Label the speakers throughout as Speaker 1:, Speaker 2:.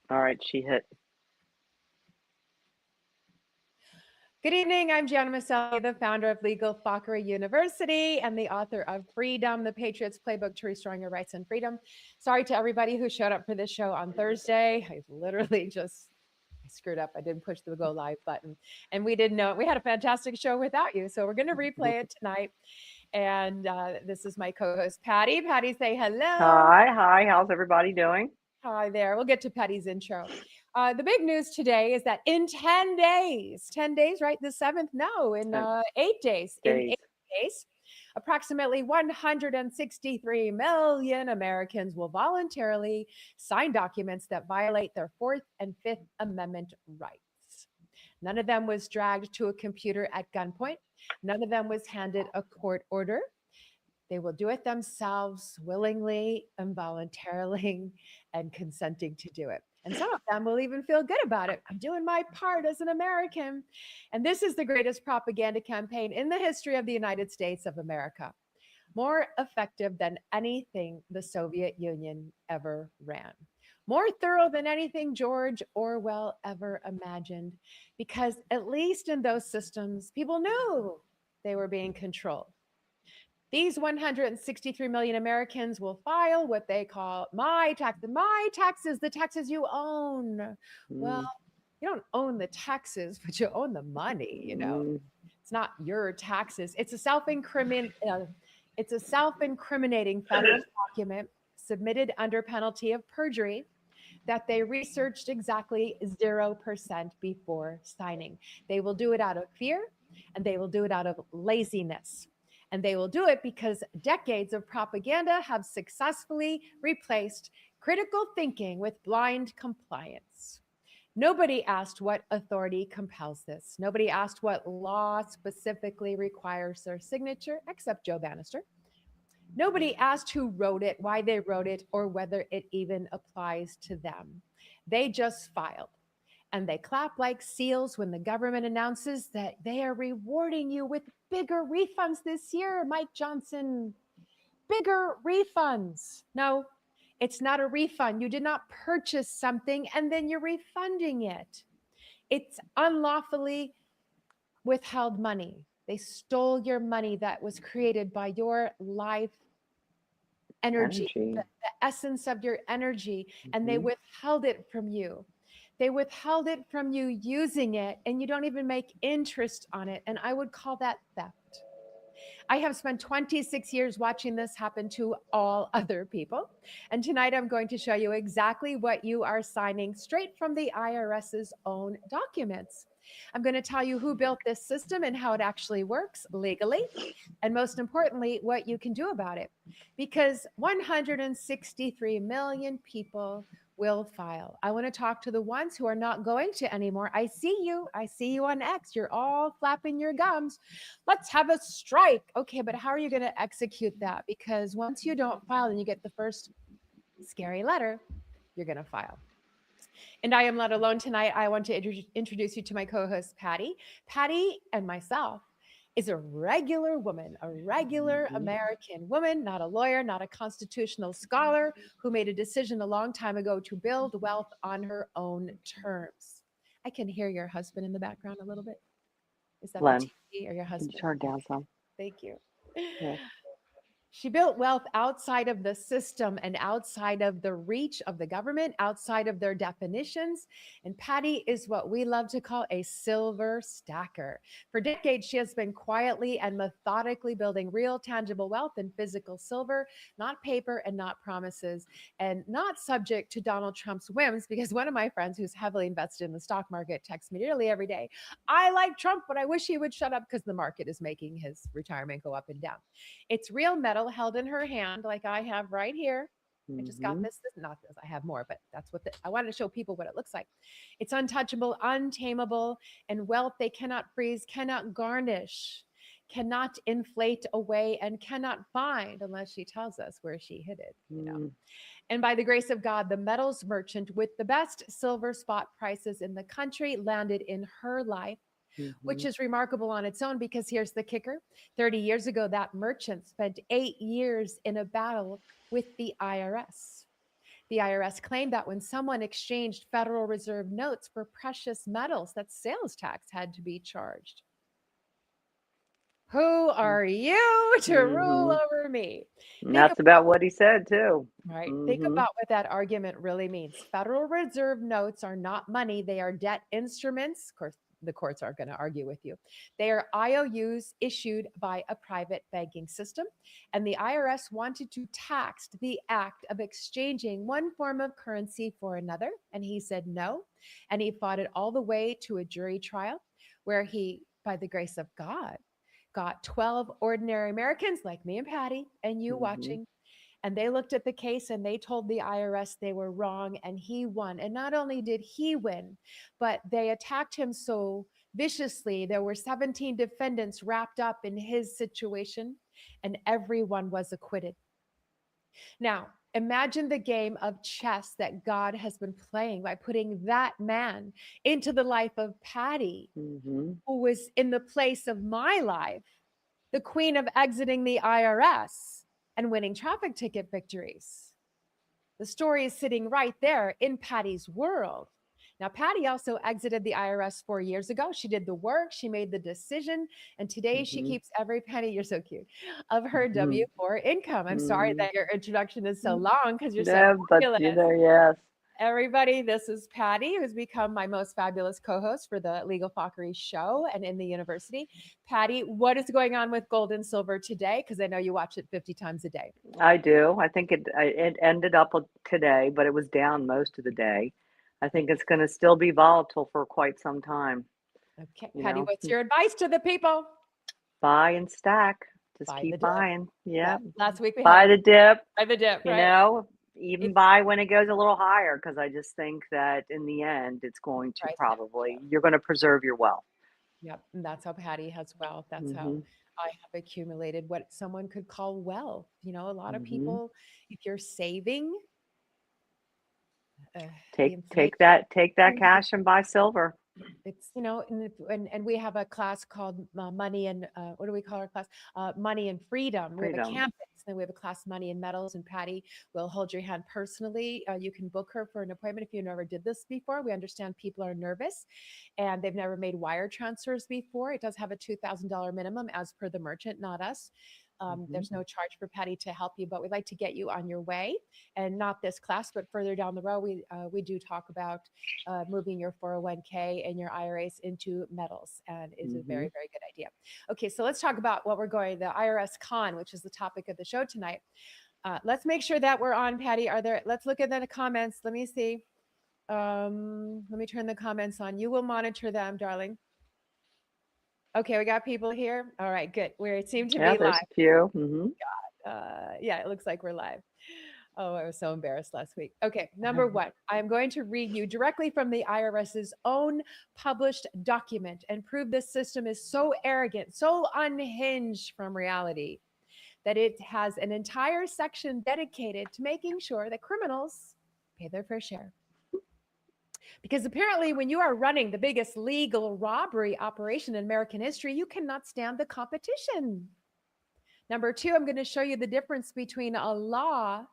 Speaker 1: All right, she hit.
Speaker 2: Good evening. I'm Gianna, the founder of Legal Fakery University and the author of Freedom, the Patriots Playbook to Restoring Your Rights and Freedom. Sorry to everybody who showed up for this show on Thursday. I literally just I screwed up. I didn't push the go live button. And we didn't know it. We had a fantastic show without you. So we're going to replay it tonight. And this is my co host, Patty. Patty, say hello.
Speaker 1: Hi. How's everybody doing?
Speaker 2: Hi there. We'll get to Patty's intro. The big news today is that in 10 days, right? The 7th? No, in
Speaker 1: 10
Speaker 2: 8 days. In
Speaker 1: days.
Speaker 2: 8 days, approximately 163 million Americans will voluntarily sign documents that violate their Fourth and Fifth Amendment rights. None of them was dragged to a computer at gunpoint. None of them was handed a court order. They will do it themselves willingly and voluntarily and consenting to do it. And some of them will even feel good about it. I'm doing my part as an American. And this is the greatest propaganda campaign in the history of the United States of America, more effective than anything the Soviet Union ever ran, more thorough than anything George Orwell ever imagined, because at least in those systems, people knew they were being controlled. These 163 million Americans will file what they call my tax. My taxes, the taxes you own. Well,
Speaker 1: Mm,
Speaker 2: you don't own the taxes, but you own the money.
Speaker 1: mm,
Speaker 2: It's not your taxes. It's a self-incriminating federal document submitted under penalty of perjury that they researched exactly 0% before signing. They will do it out of fear and they will do it out of laziness. And they will do it because decades of propaganda have successfully replaced critical thinking with blind compliance. Nobody asked what authority compels this. Nobody asked what law specifically requires their signature, except Joe Bannister. Nobody asked who wrote it, why they wrote it, or whether it even applies to them. They just filed. And they clap like seals when the government announces that they are rewarding you with bigger refunds this year, Mike Johnson. Bigger refunds. No, it's not a refund. You did not purchase something and then you're refunding it. It's unlawfully withheld money. They stole your money that was created by your life energy,
Speaker 1: energy.
Speaker 2: the essence of your energy, and they
Speaker 1: Hmm.
Speaker 2: withheld it from you. They withheld it from you using it, and you don't even make interest on it. And I would call that theft. I have spent 26 years watching this happen to all other people. And tonight I'm going to show you exactly what you are signing straight from the IRS's own documents. I'm going to tell you who built this system and how it actually works legally. And most importantly, what you can do about it. Because 163 million people will file. I want to talk to the ones who are not going to anymore. I see you. I see you on X. You're all flapping your gums. Let's have a strike. Okay, but how are you going to execute that? Because once you don't file and you get the first scary letter, you're going to file. And I am not alone tonight. I want to introduce you to my co host, Patty. Patty and myself is a regular woman, a regular
Speaker 1: Hmm.
Speaker 2: American woman, not a lawyer, not a constitutional scholar, who made a decision a long time ago to build wealth on her own terms. I can hear your husband in the background a little bit. Is that the
Speaker 1: Len,
Speaker 2: TV or your
Speaker 1: can you
Speaker 2: husband?
Speaker 1: turn down some?
Speaker 2: Thank you.
Speaker 1: Yeah.
Speaker 2: She built wealth outside of the system and outside of the reach of the government, outside of their definitions. And Patty is what we love to call a silver stacker. For decades, she has been quietly and methodically building real, tangible wealth in physical silver, not paper and not promises, and not subject to Donald Trump's whims. Because one of my friends who's heavily invested in the stock market texts me nearly every day, I like Trump, but I wish he would shut up because the market is making his retirement go up and down. It's real metal held in her hand, like I have right here. I just got
Speaker 1: Hmm.
Speaker 2: this, not this, I have more, but that's what I wanted to show people what it looks like. It's untouchable, untamable, and wealth they cannot freeze, cannot garnish, cannot inflate away, and cannot find unless she tells us where she hid it.
Speaker 1: Mm,
Speaker 2: And by the grace of God, the metals merchant with the best silver spot prices in the country landed in her life, which
Speaker 1: hmm.
Speaker 2: is remarkable on its own because here's the kicker. 30 years ago, that merchant spent 8 years in a battle with the IRS. The IRS claimed that when someone exchanged Federal Reserve notes for precious metals, that sales tax had to be charged. Who are you to rule
Speaker 1: Mm-hmm.
Speaker 2: over me?
Speaker 1: And
Speaker 2: Think
Speaker 1: that's
Speaker 2: about
Speaker 1: about what he said too.
Speaker 2: right. Think
Speaker 1: Mm-hmm.
Speaker 2: about what that argument really means. Federal Reserve notes are not money, they are debt instruments. Of course, the courts aren't going to argue with you. They are IOUs issued by a private banking system. And the IRS wanted to tax the act of exchanging one form of currency for another. And he said no. And he fought it all the way to a jury trial where he, by the grace of God, got 12 ordinary Americans like me and Patty and you
Speaker 1: Mm-hmm.
Speaker 2: watching, and they looked at the case and they told the IRS they were wrong and he won. And not only did he win, but they attacked him so viciously. There were 17 defendants wrapped up in his situation and everyone was acquitted. Now, imagine the game of chess that God has been playing by putting that man into the life of Patty,
Speaker 1: Mm-hmm.
Speaker 2: who was in the place of my life, the queen of exiting the IRS and winning traffic ticket victories. The story is sitting right there in Patty's world. Now, Patty also exited the IRS 4 years ago. She did the work, she made the decision, and today she
Speaker 1: Mm-hmm.
Speaker 2: keeps every penny, you're so cute, of her
Speaker 1: Mm-hmm.
Speaker 2: W 4 income. I'm sorry
Speaker 1: Mm-hmm.
Speaker 2: that your introduction is so long because you're so
Speaker 1: Yeah, but
Speaker 2: fabulous.
Speaker 1: yes.
Speaker 2: Everybody, this is Patty, who's become my most fabulous co host for the Legal Fockery show and in the university. Patty, what is going on with gold and silver today? Because I know you watch it 50 times a day.
Speaker 1: I do. I think it ended up today, but it was down most of the day. I think it's going to still be volatile for quite some time.
Speaker 2: Okay,
Speaker 1: You
Speaker 2: Patty,
Speaker 1: know,
Speaker 2: what's your advice to the people?
Speaker 1: buy and stack. Just
Speaker 2: Buy the
Speaker 1: keep
Speaker 2: dip.
Speaker 1: buying.
Speaker 2: Yeah,
Speaker 1: Yeah,
Speaker 2: last week we had
Speaker 1: buy the dip.
Speaker 2: buy the dip,
Speaker 1: You
Speaker 2: right?
Speaker 1: know, even
Speaker 2: If
Speaker 1: buy when it goes a little higher, because I just think that in the end, it's going to
Speaker 2: price it.
Speaker 1: probably you're going to preserve your wealth.
Speaker 2: Yep, and that's how Patty has wealth. That's how
Speaker 1: Hmm.
Speaker 2: I have accumulated what someone could call wealth. You know, a lot of
Speaker 1: Hmm.
Speaker 2: people, if you're saving, uh, the
Speaker 1: Take
Speaker 2: inflation.
Speaker 1: that cash and buy silver.
Speaker 2: It's and we have a class called money and what do we call our class, money and freedom. We have a
Speaker 1: Freedom.
Speaker 2: campus, then we have a class money and metals, and Patty will hold your hand personally. You can book her for an appointment if you never did this before. We understand people are nervous and they've never made wire transfers before. It does have a $2,000 minimum as per the merchant, not us.
Speaker 1: Hmm.
Speaker 2: There's no charge for Patty to help you, but we'd like to get you on your way. And not this class, but further down the road, we do talk about moving your 401k and your IRAs into metals, and is a
Speaker 1: Hmm.
Speaker 2: very, very good idea. Okay, so let's talk about what we're going, the IRS Con, which is the topic of the show tonight. Let's make sure that we're on, Patty. Let's look at the comments. Let me see. Let me turn the comments on. You will monitor them, darling. Okay, we got people here. All right, good. We seem to
Speaker 1: Yeah,
Speaker 2: be
Speaker 1: there's
Speaker 2: live.
Speaker 1: a few. Hmm.
Speaker 2: Yeah, it looks like we're live. Oh, I was so embarrassed last week. Okay, number one, I am going to read you directly from the IRS's own published document and prove this system is so arrogant, so unhinged from reality, that it has an entire section dedicated to making sure that criminals pay their fair share. Because apparently, when you are running the biggest legal robbery operation in American history, you cannot stand the competition. Number two, I'm going to show you the difference between a law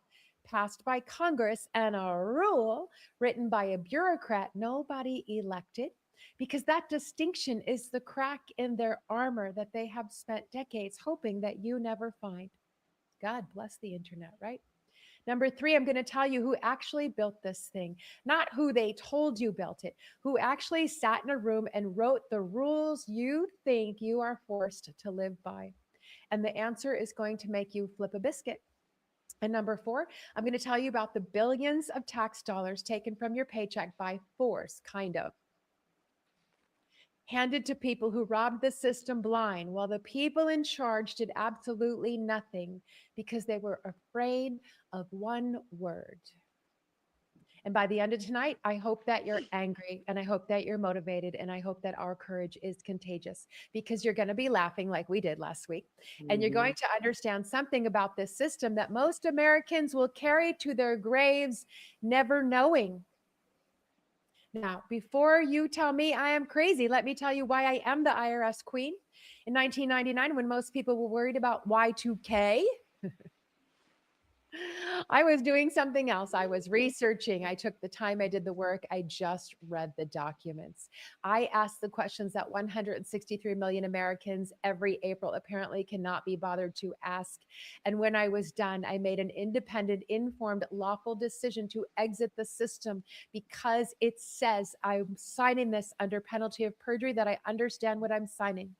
Speaker 2: passed by Congress and a rule written by a bureaucrat nobody elected, because that distinction is the crack in their armor that they have spent decades hoping that you never find. God bless the internet, right? Number three, I'm going to tell you who actually built this thing, not who they told you built it, who actually sat in a room and wrote the rules you think you are forced to live by. And the answer is going to make you flip a biscuit. And number four, I'm going to tell you about the billions of tax dollars taken from your paycheck by force, kind of, handed to people who robbed the system blind while the people in charge did absolutely nothing because they were afraid of one word. And by the end of tonight, I hope that you're angry and I hope that you're motivated and I hope that our courage is contagious, because you're going to be laughing like we did last week. And you're
Speaker 1: Hmm.
Speaker 2: going to understand something about this system that most Americans will carry to their graves, never knowing. Now, before you tell me I am crazy, let me tell you why I am the IRS queen. In 1999, when most people were worried about Y2K, I was doing something else. I was researching. I took the time. I did the work. I just read the documents. I asked the questions that 163 million Americans every April apparently cannot be bothered to ask. And when I was done, I made an independent, informed, lawful decision to exit the system because it says I'm signing this under penalty of perjury, that I understand what I'm signing.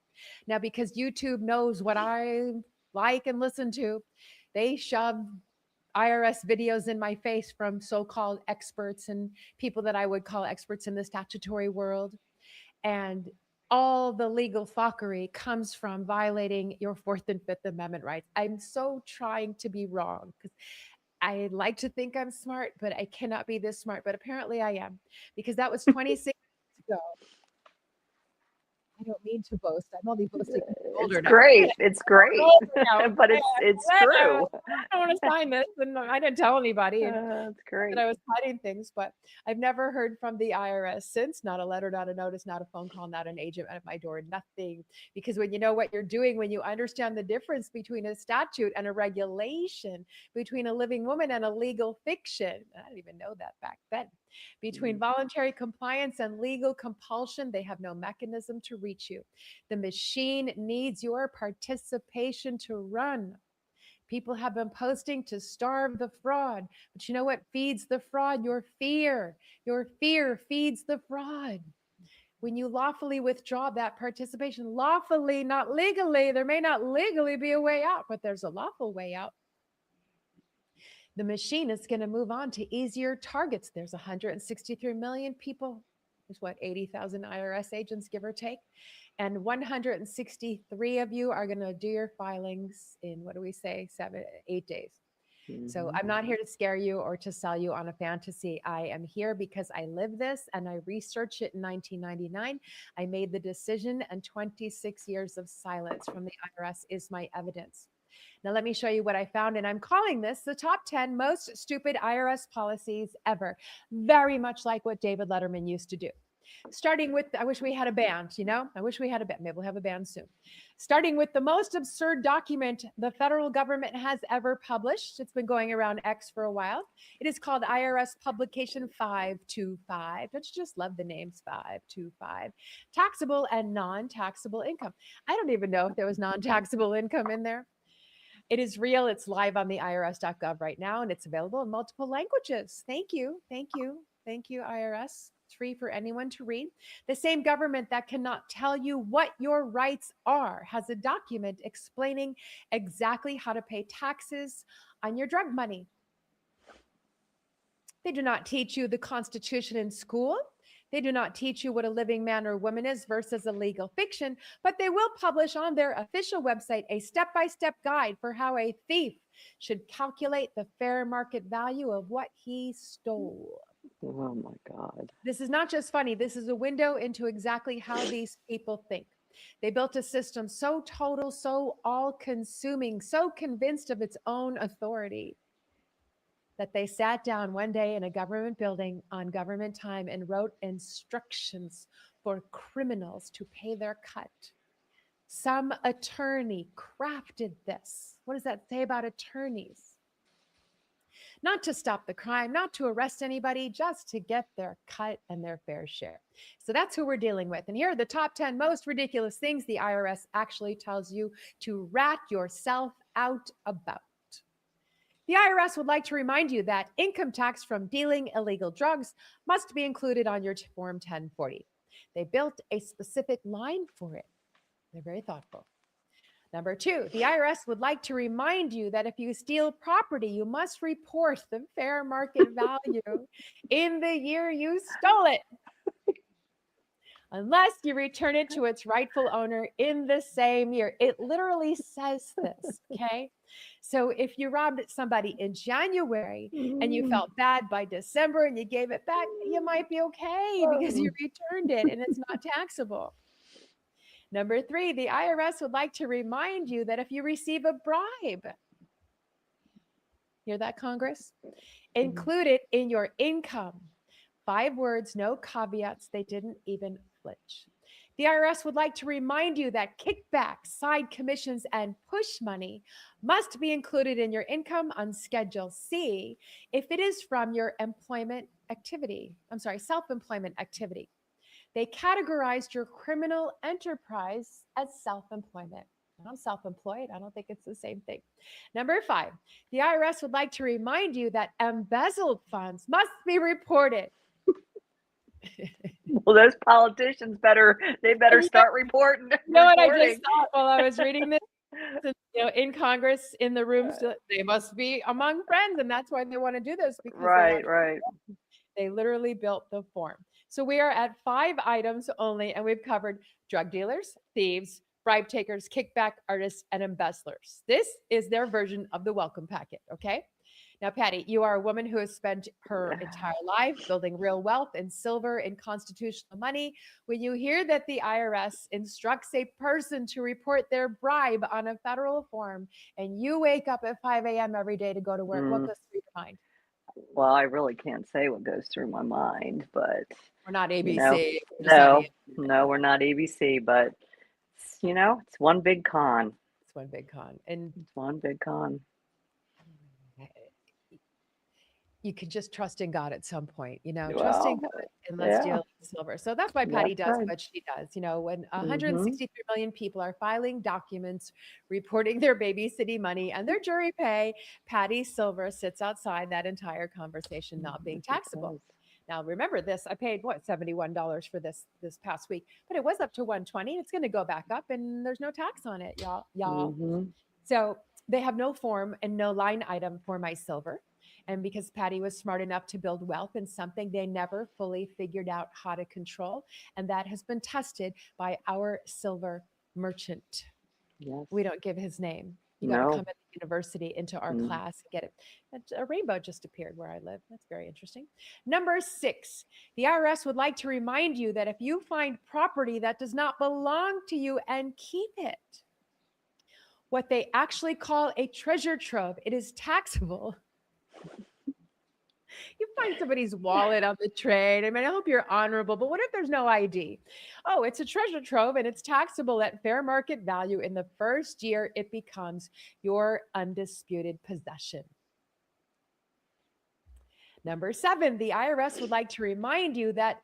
Speaker 2: Now, because YouTube knows what I like and listen to, they shove IRS videos in my face from so-called experts and people that I would call experts in the statutory world. And all the legal fuckery comes from violating your Fourth and Fifth Amendment rights. I'm so trying to be wrong because I like to think I'm smart, but I cannot be this smart. But apparently I am, because that was 26 years ago. I don't mean to boast. I'm only boasting because I'm
Speaker 1: It's
Speaker 2: older now.
Speaker 1: great. It's great. But
Speaker 2: Yeah,
Speaker 1: it's
Speaker 2: I
Speaker 1: true.
Speaker 2: don't want to sign this, and I didn't tell anybody. And
Speaker 1: It's
Speaker 2: that
Speaker 1: great.
Speaker 2: I was hiding things, but I've never heard from the IRS since. Not a letter, not a notice, not a phone call, not an agent at my door, nothing. Because when you know what you're doing, when you understand the difference between a statute and a regulation, between a living woman and a legal fiction, I didn't even know that back then. Between voluntary compliance and legal compulsion, they have no mechanism to reach you. The machine needs your participation to run. People have been posting to starve the fraud. But you know what feeds the fraud? Your fear. Your fear feeds the fraud. When you lawfully withdraw that participation, lawfully, not legally, there may not legally be a way out, but there's a lawful way out. The machine is going to move on to easier targets. There's 163 million people. There's what, 80,000 IRS agents, give or take. And 163 of you are going to do your filings in, what do we say, 8 days. So I'm not here to scare you or to sell you on a fantasy. I am here because I live this and I researched it in 1999. I made the decision, and 26 years of silence from the IRS is my evidence. Now, let me show you what I found. And I'm calling this the top 10 most stupid IRS policies ever. Very much like what David Letterman used to do. Starting with, I wish we had a band, I wish we had a band. Maybe we'll have a band soon. Starting with the most absurd document the federal government has ever published. It's been going around X for a while. It is called IRS Publication 525. Don't you just love the names 525? Taxable and non-taxable income. I don't even know if there was non-taxable income in there. It is real. It's live on the irs.gov right now, and it's available in multiple languages. Thank you. Thank you. Thank you, IRS. It's free for anyone to read. The same government that cannot tell you what your rights are has a document explaining exactly how to pay taxes on your drug money. They do not teach you the Constitution in school. They do not teach you what a living man or woman is versus a legal fiction, but they will publish on their official website a step-by-step guide for how a thief should calculate the fair market value of what he stole.
Speaker 1: Oh my God.
Speaker 2: This is not just funny. This is a window into exactly how these people think. They built a system so total, so all-consuming, so convinced of its own authority, that they sat down one day in a government building on government time and wrote instructions for criminals to pay their cut. Some attorney crafted this. What does that say about attorneys? Not to stop the crime, not to arrest anybody, just to get their cut and their fair share. So that's who we're dealing with. And here are the top 10 most ridiculous things the IRS actually tells you to rat yourself out about. The IRS would like to remind you that income tax from dealing illegal drugs must be included on your Form 1040. They built a specific line for it. They're very thoughtful. Number 2, the IRS would like to remind you that if you steal property, you must report the fair market value in the year you stole it, unless you return it to its rightful owner in the same year. It literally says this, okay? So if you robbed somebody in January and you felt bad by December and you gave it back, you might be okay because you returned it and it's not taxable. Number 3, the IRS would like to remind you that if you receive a bribe, hear that, Congress? Include it in your income. 5 words, no caveats. They didn't even flinch. The IRS would like to remind you that kickbacks, side commissions, and push money must be included in your income on Schedule C if it is from your employment activity. I'm sorry, self-employment activity. They categorized your criminal enterprise as self-employment. I'm self-employed. I don't think it's the same thing. Number 5, the IRS would like to remind you that embezzled funds must be reported.
Speaker 1: Well, those politicians better start reporting.
Speaker 2: You know what I just thought while I was reading this? In Congress, in the rooms, they must be among friends, and that's why they want to do this, because
Speaker 1: right.
Speaker 2: They literally built the form. So we are at 5 items only, and we've covered drug dealers, thieves, bribe takers, kickback artists, and embezzlers. This is their version of the welcome packet, okay? Now, Patty, you are a woman who has spent her entire life building real wealth in silver and constitutional money. When you hear that the IRS instructs a person to report their bribe on a federal form, and you wake up at 5 a.m. every day to go to work, what goes through your mind?
Speaker 1: Well, I really can't say what goes through my mind, but
Speaker 2: we're not ABC.
Speaker 1: No, we're not ABC, but it's one big con.
Speaker 2: It's one big con. And
Speaker 1: it's one big con.
Speaker 2: You can just trust in God at some point, trust in God, and let's deal with silver. So that's why Patty does what she does. When 163 million people are filing documents, reporting their babysitting money and their jury pay, Patty Silver sits outside that entire conversation not being taxable. Now, remember this, I paid $71 for this past week, but it was up to $120. It's going to go back up and there's no tax on it, y'all. So they have no form and no line item for my silver. And because Patty was smart enough to build wealth in something they never fully figured out how to control. And that has been tested by our silver merchant.
Speaker 1: Yes.
Speaker 2: We don't give his name. You got to come at the university into our class and get it. A rainbow just appeared where I live. That's very interesting. Number 6, the IRS would like to remind you that if you find property that does not belong to you and keep it, what they actually call a treasure trove, it is taxable. You find somebody's wallet on the train. I mean, I hope you're honorable, but what if there's no ID? Oh, it's a treasure trove and it's taxable at fair market value. In the first year, it becomes your undisputed possession. Number 7, the IRS would like to remind you that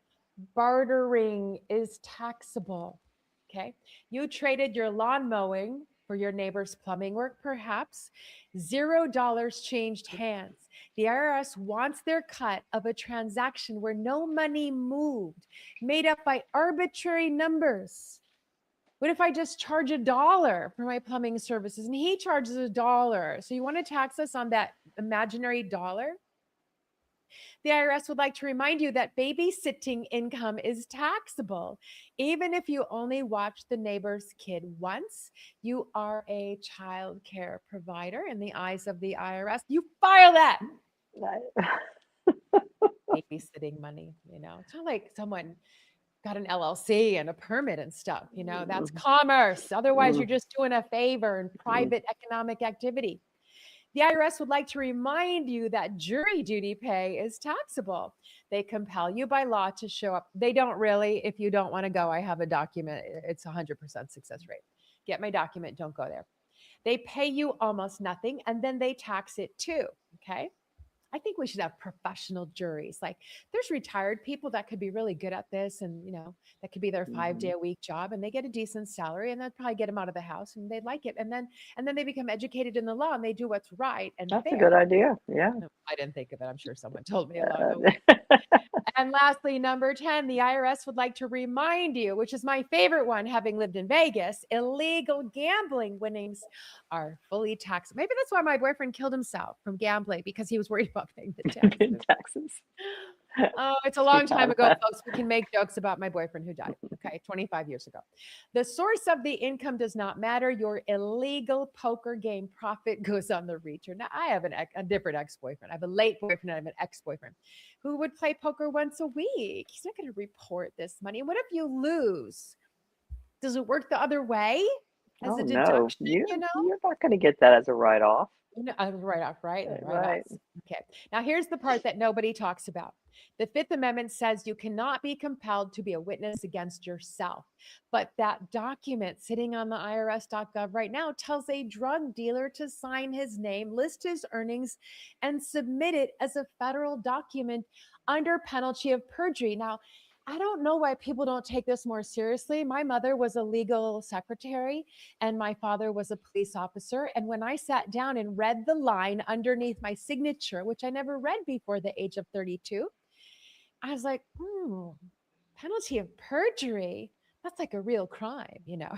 Speaker 2: bartering is taxable. Okay. You traded your lawn mowing for your neighbor's plumbing work, perhaps. $0 changed hands. The IRS wants their cut of a transaction where no money moved, made up by arbitrary numbers. What if I just charge $1 for my plumbing services and he charges $1? So you want to tax us on that imaginary dollar? The IRS would like to remind you that babysitting income is taxable. Even if you only watch the neighbor's kid once, you are a child care provider in the eyes of the IRS. You file that. Babysitting money, it's not like someone got an LLC and a permit and stuff, that's commerce. Otherwise, you're just doing a favor and private economic activity. The IRS would like to remind you that jury duty pay is taxable. They compel you by law to show up. They don't really. If you don't want to go, I have a document. It's 100% success rate. Get my document. Don't go there. They pay you almost nothing, and then they tax it too. Okay. I think we should have professional juries. Like there's retired people that could be really good at this and, that could be their 5-day-a-week job and they get a decent salary and that'd probably get them out of the house and they'd like it. And then they become educated in the law and they do what's right and
Speaker 1: That's
Speaker 2: fair.
Speaker 1: a good idea. Yeah.
Speaker 2: No, I didn't think of it. I'm sure someone told me along the way. And lastly, number 10, the IRS would like to remind you, which is my favorite one, having lived in Vegas, illegal gambling winnings are fully taxed. Maybe that's why my boyfriend killed himself from gambling because he was worried about paying the taxes. Oh, it's a long time ago, folks. We can make jokes about my boyfriend who died. Okay, 25 years ago. The source of the income does not matter. Your illegal poker game profit goes on the reacher. Now, I have a different ex-boyfriend. I have a late boyfriend. I have an ex-boyfriend who would play poker once a week. He's not going to report this money. And what if you lose? Does it work the other way? as
Speaker 1: Oh
Speaker 2: a
Speaker 1: no,
Speaker 2: deduction, you know?
Speaker 1: you're not going to get that as a write-off.
Speaker 2: No, write off, right?
Speaker 1: Right.
Speaker 2: Write-offs. Okay. Now here's the part that nobody talks about. The Fifth Amendment says you cannot be compelled to be a witness against yourself. But that document sitting on the IRS.gov right now tells a drug dealer to sign his name, list his earnings, and submit it as a federal document under penalty of perjury. Now, I don't know why people don't take this more seriously. My mother was a legal secretary and my father was a police officer. And when I sat down and read the line underneath my signature, which I never read before the age of 32, I was like, penalty of perjury. That's like a real crime, you know?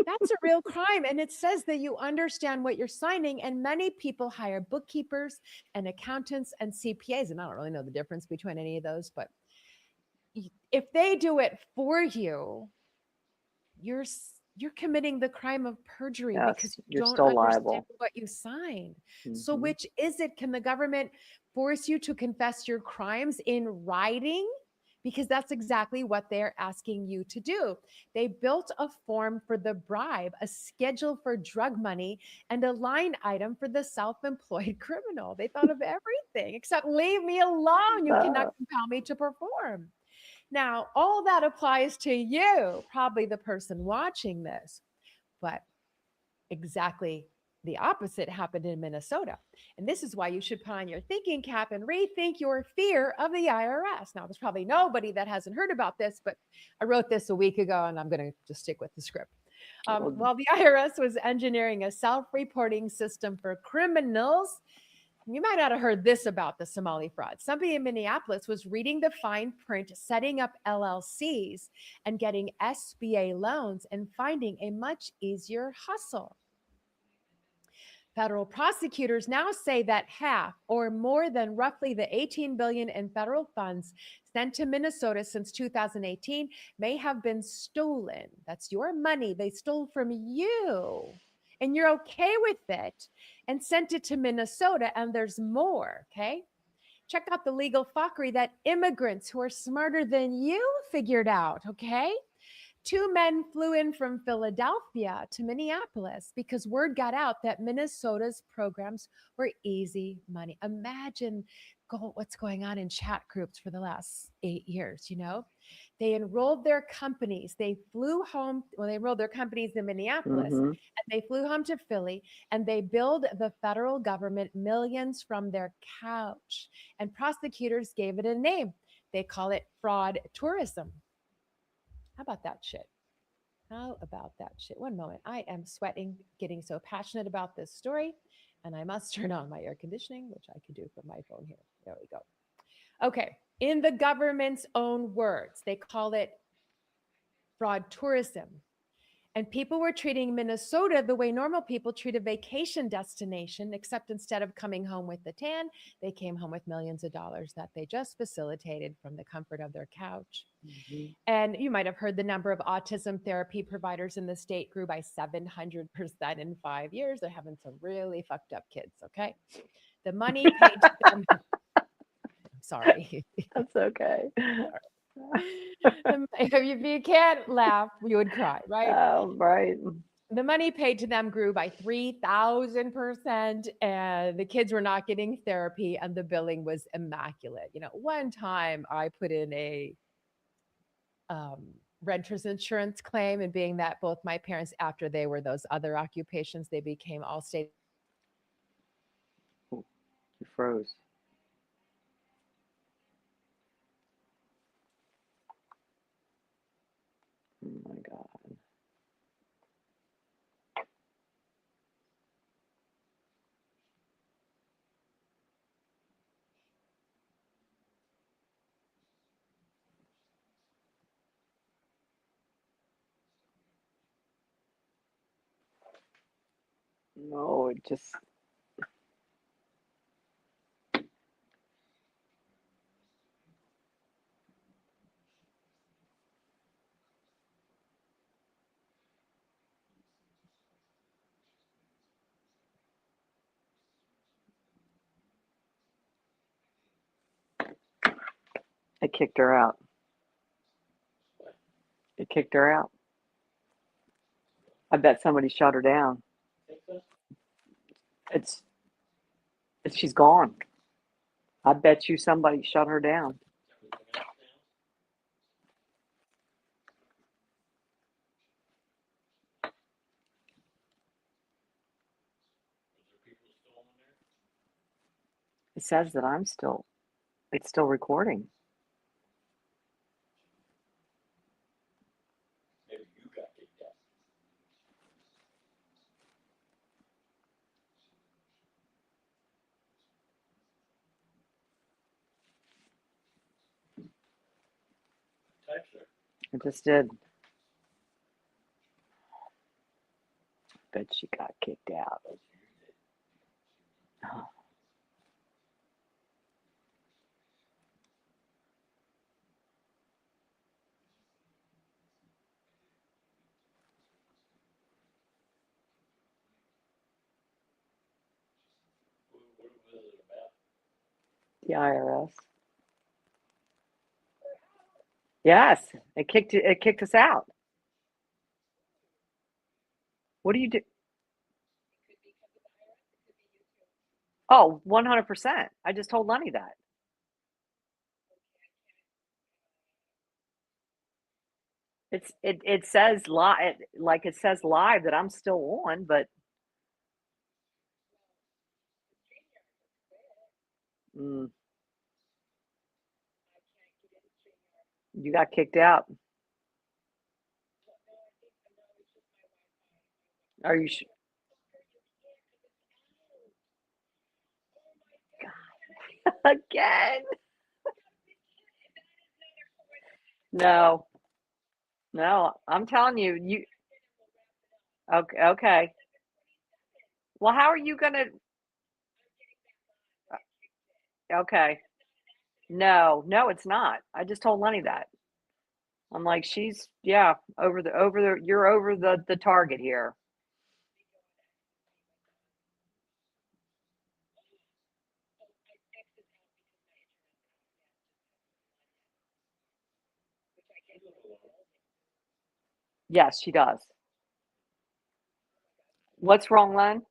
Speaker 2: That's a real crime. And it says that you understand what you're signing. And many people hire bookkeepers and accountants and CPAs. And I don't really know the difference between any of those, but if they do it for you, you're committing the crime of perjury because
Speaker 1: Yes,
Speaker 2: you
Speaker 1: you're
Speaker 2: don't
Speaker 1: still
Speaker 2: understand
Speaker 1: liable.
Speaker 2: what you signed. So
Speaker 1: Hmm.
Speaker 2: which is it? Can the government force you to confess your crimes in writing? Because that's exactly what they're asking you to do. They built a form for the bribe, a schedule for drug money, and a line item for the self-employed criminal. They thought of everything except leave me alone. You cannot
Speaker 1: Uh,
Speaker 2: compel me to perform. Now, all that applies to you, probably the person watching this, but exactly the opposite happened in Minnesota. And this is why you should put on your thinking cap and rethink your fear of the IRS. Now, there's probably nobody that hasn't heard about this, but I wrote this a week ago and I'm going to just stick with the script.
Speaker 1: well,
Speaker 2: While the IRS was engineering a self reporting system for criminals, you might not have heard this about the Somali fraud. Somebody in Minneapolis was reading the fine print, setting up LLCs and getting SBA loans and finding a much easier hustle. Federal prosecutors now say that half or more than roughly the 18 billion in federal funds sent to Minnesota since 2018 may have been stolen. That's your money they stole from you. And you're okay with it and sent it to Minnesota and there's more, okay? Check out the legal fuckery that immigrants who are smarter than you figured out, okay? Two men flew in from Philadelphia to Minneapolis because word got out that Minnesota's programs were easy money. Imagine what's going on in chat groups for the last 8 years, you know? They enrolled their companies. They flew home, well, they enrolled their companies in Minneapolis
Speaker 1: hmm
Speaker 2: and they flew home to Philly and they billed the federal government millions from their couch. And prosecutors gave it a name. They call it fraud tourism. How about that shit? How about that shit? One moment. I am sweating, getting so passionate about this story, and I must turn on my air conditioning, which I can do from my phone here. There we go. Okay. In the government's own words, they call it fraud tourism. And people were treating Minnesota the way normal people treat a vacation destination, except instead of coming home with the tan, they came home with millions of dollars that they just facilitated from the comfort of their couch.
Speaker 1: hmm
Speaker 2: And you might have heard the number of autism therapy providers in the state grew by 700% in 5 years. They're having some really fucked up kids, okay? The money paid to them, sorry.
Speaker 1: That's okay.
Speaker 2: If you can't laugh, you would cry, right?
Speaker 1: Right.
Speaker 2: The money paid to them grew by 3,000%, and the kids were not getting therapy, and the billing was immaculate. You know, one time I put in a um, renter's insurance claim, and being that both my parents, after they were those other occupations, they became all state.
Speaker 1: Oh, you froze. Oh my God. No, it just, it kicked her out. It kicked her out. I bet somebody shut her down. It's she's gone. I bet you somebody shut her down. It says that it's still recording.
Speaker 3: Maybe you got kicked out. Text her.
Speaker 1: It just did. Bet she got kicked out. Oh.
Speaker 3: What was it about?
Speaker 1: The IRS. Yes, it kicked us out. What do you do? Oh, 100%. I just told Lenny that. It says live, like it says live that I'm still on, but mm, you got kicked out. Are you again? No, no. I'm telling you, okay, okay. Well, how are you gonna? Okay, no, no, it's not. I just told Lenny that. I'm like, she's yeah, you're over the target here. Yes, she does. What's wrong, Len?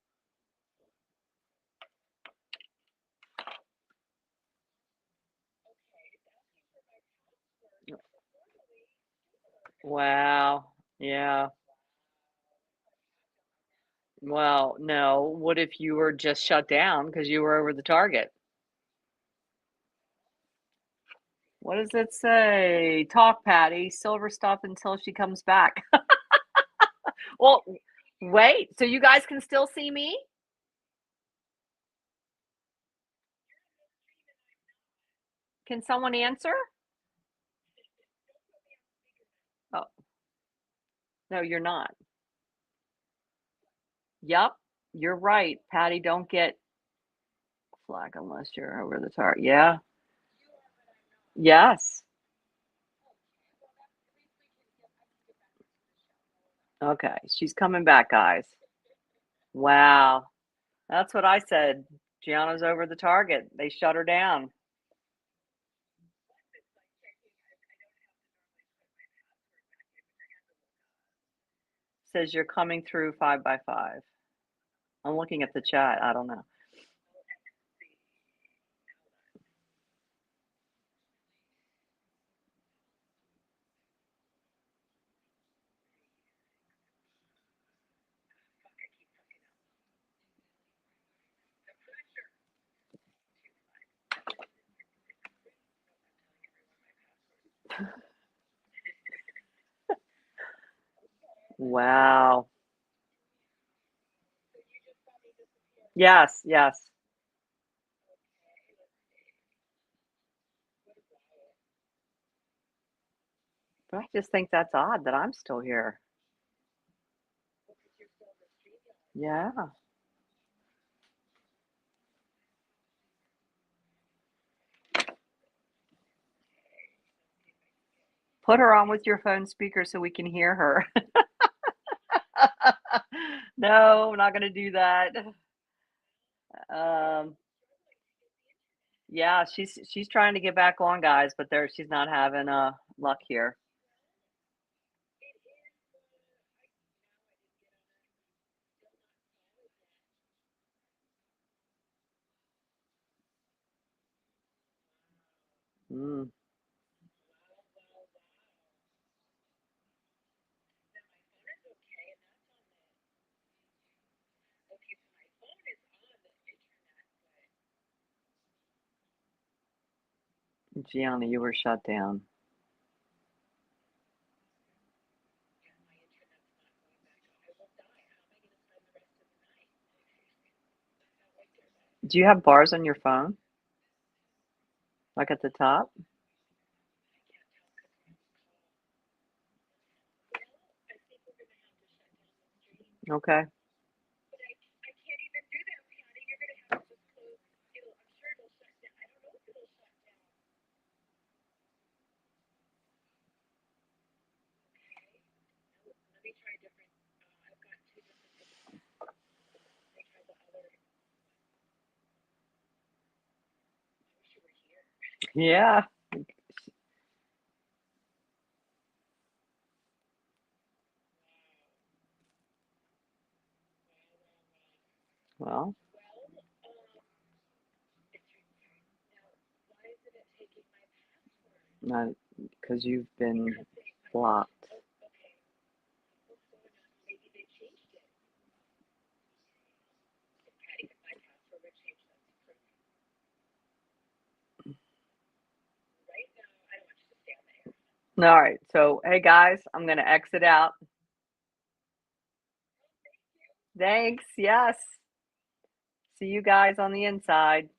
Speaker 1: Wow. Yeah. Well, no. What if you were just shut down because you were over the target? What does it say? Talk, Patty. Silver stuff until she comes back. Well, wait. So you guys can still see me? Can someone answer? Oh, no, you're not. Yep, you're right. Patty, don't get flag unless you're over the target. Yeah. Yes. Okay. She's coming back, guys. Wow. That's what I said. Gianna's over the target. They shut her down. Says you're coming through 5 by 5. I'm looking at the chat. I don't know. Wow. Yes, yes. But I just think that's odd that I'm still here. Yeah. Put her on with your phone speaker so we can hear her. No, I'm not going to do that. Um, yeah, she's trying to get back on, guys, but she's not having luck here. Mm. Gianna, you were shut down. Do you have bars on your phone? Like at the top? Okay. Yeah. Well, not because you've been blocked. All right. So, hey guys, I'm going to exit out. Thanks. Yes. See you guys on the inside.